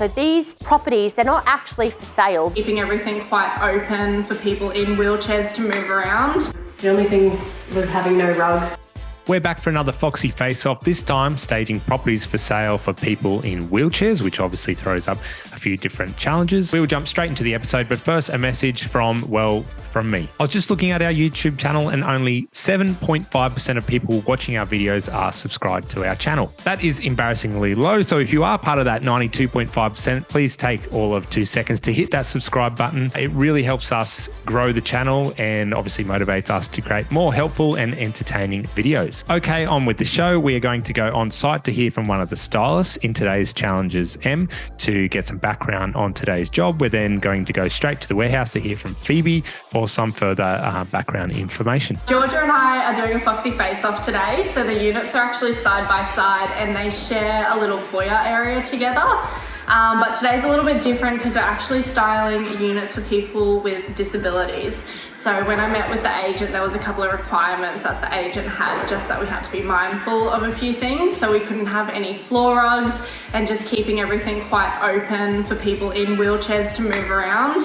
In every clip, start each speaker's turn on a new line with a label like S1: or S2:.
S1: So these properties, they're not actually for sale.
S2: Keeping everything quite open for people in wheelchairs to move around.
S3: The only thing was having no rug.
S4: We're back for another Foxy Face Off, this time staging properties for sale for people in wheelchairs, which obviously throws up a few different challenges. We'll jump straight into the episode, but first a message from me. I was just looking at our YouTube channel and only 7.5% of people watching our videos are subscribed to our channel. That is embarrassingly low, so if you are part of that 92.5%, please take all of 2 seconds to hit that subscribe button. It really helps us grow the channel and obviously motivates us to create more helpful and entertaining videos. Okay, on with the show. We are going to go on site to hear from one of the stylists in today's challenges, Em, to get some background on today's job. We're then going to go straight to the warehouse to hear from Phoebe for some further background information.
S2: Georgia and I are doing a Foxy Face Off today, so the units are actually side by side and they share a little foyer area together. But today's a little bit different because we're actually styling units for people with disabilities. So when I met with the agent, there was a couple of requirements that the agent had, just that we had to be mindful of a few things. So we couldn't have any floor rugs and just keeping everything quite open for people in wheelchairs to move around.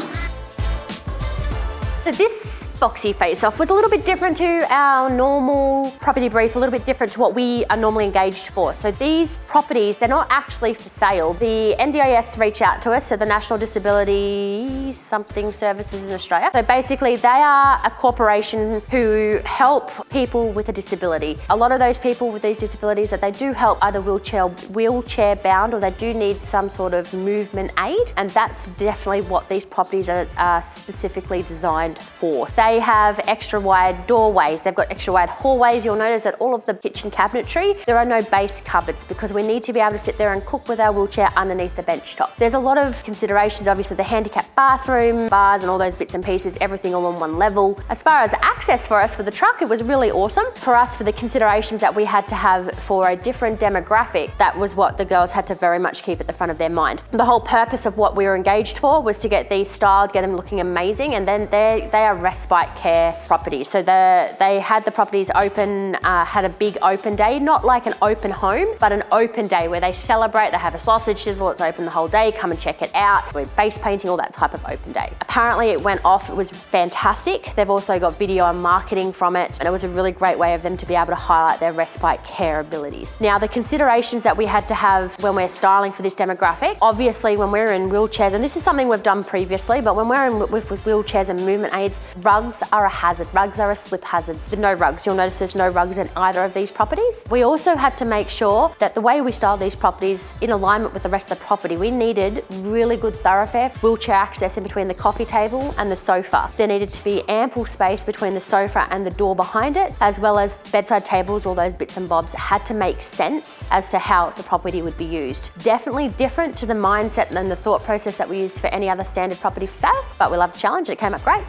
S1: So this Foxy Face Off was a little bit different to our normal property brief, a little bit different to what we are normally engaged for. So these properties, they're not actually for sale. The NDIS reached out to us, so the National Disability Something Services in Australia. So basically they are a corporation who help people with a disability. A lot of those people with these disabilities that they do help either wheelchair bound or they do need some sort of movement aid, and that's definitely what these properties are specifically designed for. They have extra wide doorways, they've got extra wide hallways. You'll notice that all of the kitchen cabinetry, there are no base cupboards because we need to be able to sit there and cook with our wheelchair underneath the bench top. There's a lot of considerations, obviously the handicapped bathroom, bars and all those bits and pieces, everything all on one level. As far as access for us for the truck, it was really awesome. For us, for the considerations that we had to have for a different demographic, that was what the girls had to very much keep at the front of their mind. The whole purpose of what we were engaged for was to get these styled, get them looking amazing, and then they are respite care properties. So they had the properties open, had a big open day, not like an open home, but an open day where they celebrate, they have a sausage sizzle, it's open the whole day, come and check it out. We're face painting, all that type of open day. Apparently it went off, it was fantastic. They've also got video and marketing from it, and it was a really great way of them to be able to highlight their respite care abilities. Now the considerations that we had to have when we're styling for this demographic, obviously when we're in wheelchairs, and this is something we've done previously, but when we're in with wheelchairs and movement aids, rugs are a hazard. Rugs are a slip hazard. With no rugs, you'll notice there's no rugs in either of these properties. We also had to make sure that the way we styled these properties in alignment with the rest of the property, we needed really good thoroughfare wheelchair access in between the coffee table and the sofa. There needed to be ample space between the sofa and the door behind it, as well as bedside tables, all those bits and bobs had to make sense as to how the property would be used. Definitely different to the mindset and the thought process that we used for any other standard property for sale, but we loved the challenge, it came up great.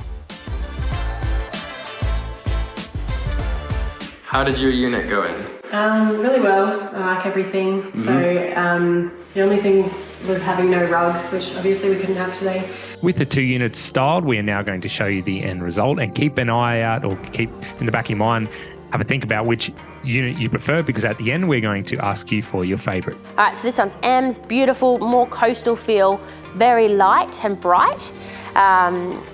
S5: How did your unit go in?
S3: Really well. I like everything. Mm-hmm. So the only thing was having no rug, which obviously we couldn't have today.
S4: With the 2 units styled, we are now going to show you the end result, and keep an eye out, or keep in the back of your mind, have a think about which unit you prefer, because at the end we're going to ask you for your favourite.
S1: All right, so this one's M's, beautiful, more coastal feel, very light and bright.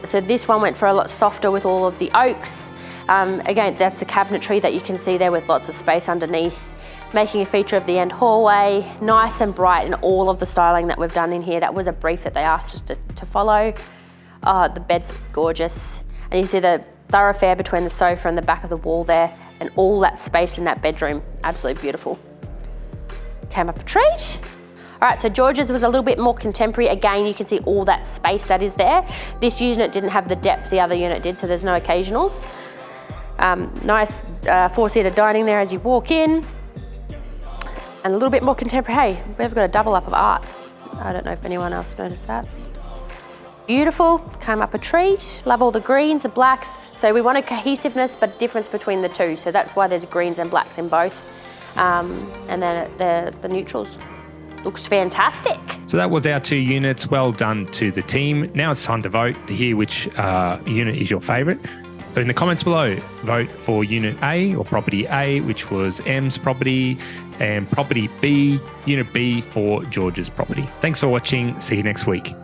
S1: So this one went for a lot softer with all of the oaks. Again, that's the cabinetry that you can see there with lots of space underneath, making a feature of the end hallway, nice and bright in all of the styling that we've done in here. That was a brief that they asked us to follow. The bed's gorgeous. And you see the thoroughfare between the sofa and the back of the wall there, and all that space in that bedroom, absolutely beautiful. Came up a treat. All right, so George's was a little bit more contemporary. Again, you can see all that space that is there. This unit didn't have the depth the other unit did, so there's no occasionals. Nice 4-seater dining there as you walk in. And a little bit more contemporary. Hey, we've got a double up of art. I don't know if anyone else noticed that. Beautiful, came up a treat. Love all the greens, the blacks. So we wanted cohesiveness, but difference between the two. So that's why there's greens and blacks in both. And then the neutrals. Looks fantastic.
S4: So that was our 2 units. Well done to the team. Now it's time to vote to hear which unit is your favourite. So in the comments below, vote for Unit A or Property A, which was M's property, and Property B, Unit B for George's property. Thanks for watching. See you next week.